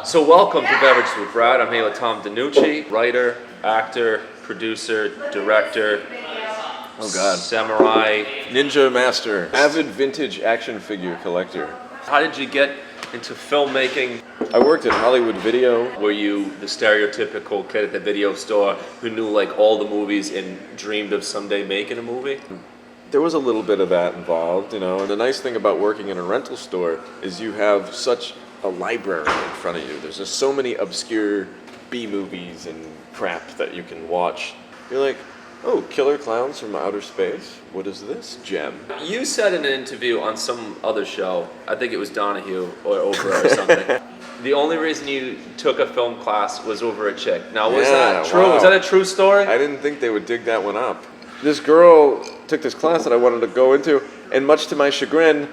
So welcome to Beverages with Brad. I'm here with Tom Denucci, writer, actor, producer, director, oh god, samurai, ninja master, avid vintage action figure collector. How did you get into filmmaking? I worked at Hollywood Video. Were you the stereotypical kid at the video store who knew like all the movies and dreamed of someday making a movie? There was a little bit of that involved, you know, and the nice thing about working in a rental store is you have such a library in front of you. There's just so many obscure B movies and crap that you can watch. You're like, oh, killer clowns from outer space? What is this gem? You said in an interview on some other show, I think it was Donahue or Oprah or something, the only reason you took a film class was over a chick. Now, was that true? Wow. Was that a true story? I didn't think they would dig that one up. This girl took this class that I wanted to go into, and much to my chagrin,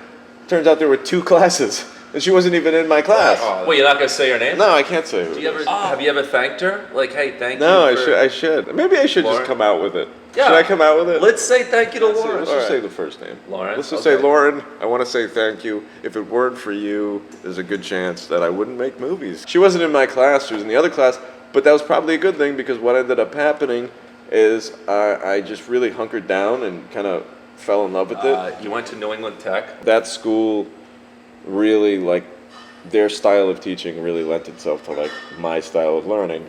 turns out there were two classes, and she wasn't even in my class. Well, you're not gonna say her name? No, I can't say who. Do you ever, have you ever thanked her? Like, hey, thank you. No, I should. Maybe I should Lauren? just come out with it. Yeah. Should I come out with it? Let's say thank you to Lauren. Let's just say the first name. Lauren. Let's just say, Lauren, I want to say thank you. If it weren't for you, there's a good chance that I wouldn't make movies. She wasn't in my class, she was in the other class, but that was probably a good thing because what ended up happening is I just really hunkered down and kind of fell in love with it. You went to New England Tech. That school really, like, their style of teaching really lent itself to, like, my style of learning.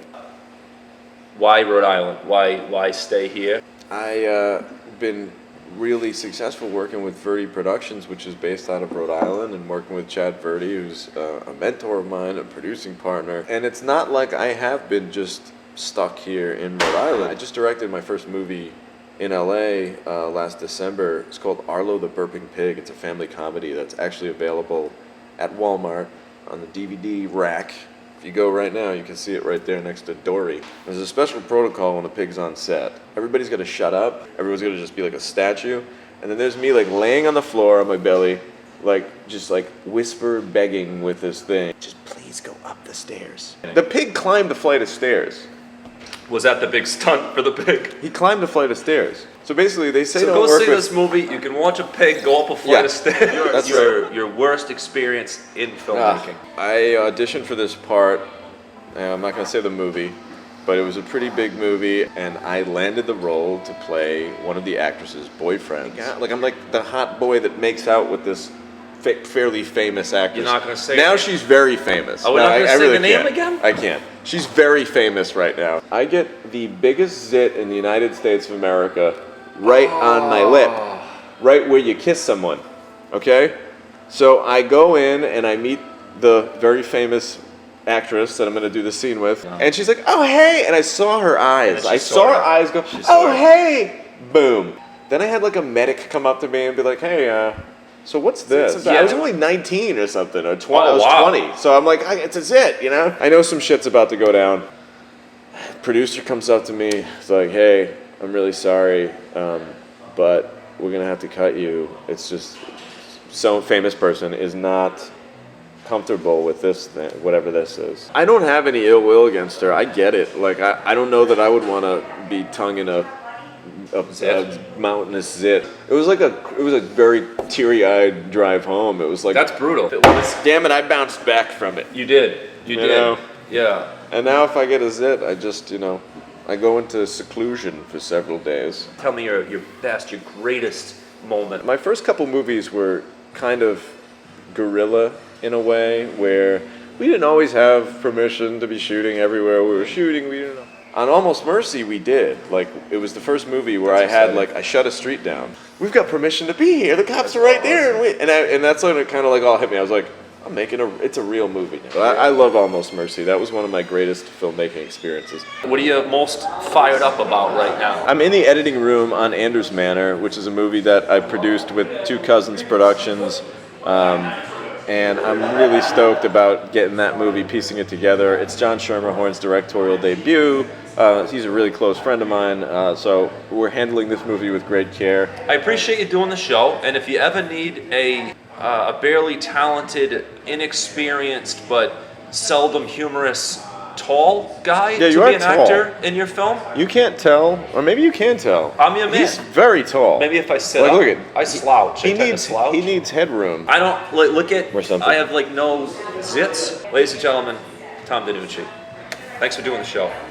Why Rhode Island? Why stay here? I been really successful working with Verdi Productions, which is based out of Rhode Island, and working with Chad Verdi, who's a mentor of mine, a producing partner. And it's not like I have been just stuck here in Rhode Island. I just directed my first movie in LA last December. It's called Arlo the Burping Pig. It's a family comedy that's actually available at Walmart on the DVD rack. If you go right now, you can see it right there next to Dory. There's a special protocol when a pig's on set. Everybody's got to shut up. Everyone's got to just be like a statue. And then there's me like laying on the floor on my belly, like just like whisper begging with this thing. Just please go up the stairs. The pig climbed the flight of stairs. Was that the big stunt for the pig? He climbed the flight of stairs. So basically, they say So don't go work see with... this movie. You can watch a pig go up a flight of stairs. That's your worst experience in filmmaking. I auditioned for this part. I'm not going to say the movie, but it was a pretty big movie, and I landed the role to play one of the actress's boyfriends. Like I'm like the hot boy that makes out with this fairly famous actress. You're not going to say now it. she's very famous. Are we not going to say really the name can't. again? I can't. She's very famous right now. I get the biggest zit in the United States of America right on my lip, right where you kiss someone, okay? So I go in and I meet the very famous actress that I'm going to do the scene with, and she's like, oh, hey, and I saw her eyes. I saw her eyes go, oh, hey, boom. Then I had like a medic come up to me and be like, hey, so what's this? I was only 19 or something, or 20. I was 20. So I'm like, it's a zit, you know? I know some shit's about to go down. Producer comes up to me. It's like, hey, I'm really sorry, but we're going to have to cut you. It's just some famous person is not comfortable with this thing, whatever this is. I don't have any ill will against her. I get it. Like, I don't know that I would want to be tongue in a mountainous zit. It was a very teary-eyed drive home. It was like, that's brutal. Damn it, I bounced back from it. You did. You did. Know? Yeah. And now if I get a zit, I just, I go into seclusion for several days. Tell me your best, your greatest moment. My first couple movies were kind of guerrilla in a way, where we didn't always have permission to be shooting everywhere we were shooting. We didn't know. On Almost Mercy, we did. Like, it was the first movie where I shut a street down. We've got permission to be here. The cops are right there. And that's when it kind of like all hit me. I was like, it's a real movie now. I love Almost Mercy. That was one of my greatest filmmaking experiences. What are you most fired up about right now? I'm in the editing room on Anders Manor, which is a movie that I produced with Two Cousins Productions. And I'm really stoked about getting that movie, piecing it together. It's John Schermerhorn's directorial debut. He's a really close friend of mine, so we're handling this movie with great care. I appreciate you doing the show, and if you ever need a barely talented, inexperienced, but seldom humorous tall guy to be an actor in your film? You can't tell, or maybe you can tell. I'm your man. He's very tall. Maybe if I sit up, look at, I slouch. He needs headroom. I don't, look at, or something. I have like no zits. Ladies and gentlemen, Tom Denucci. Thanks for doing the show.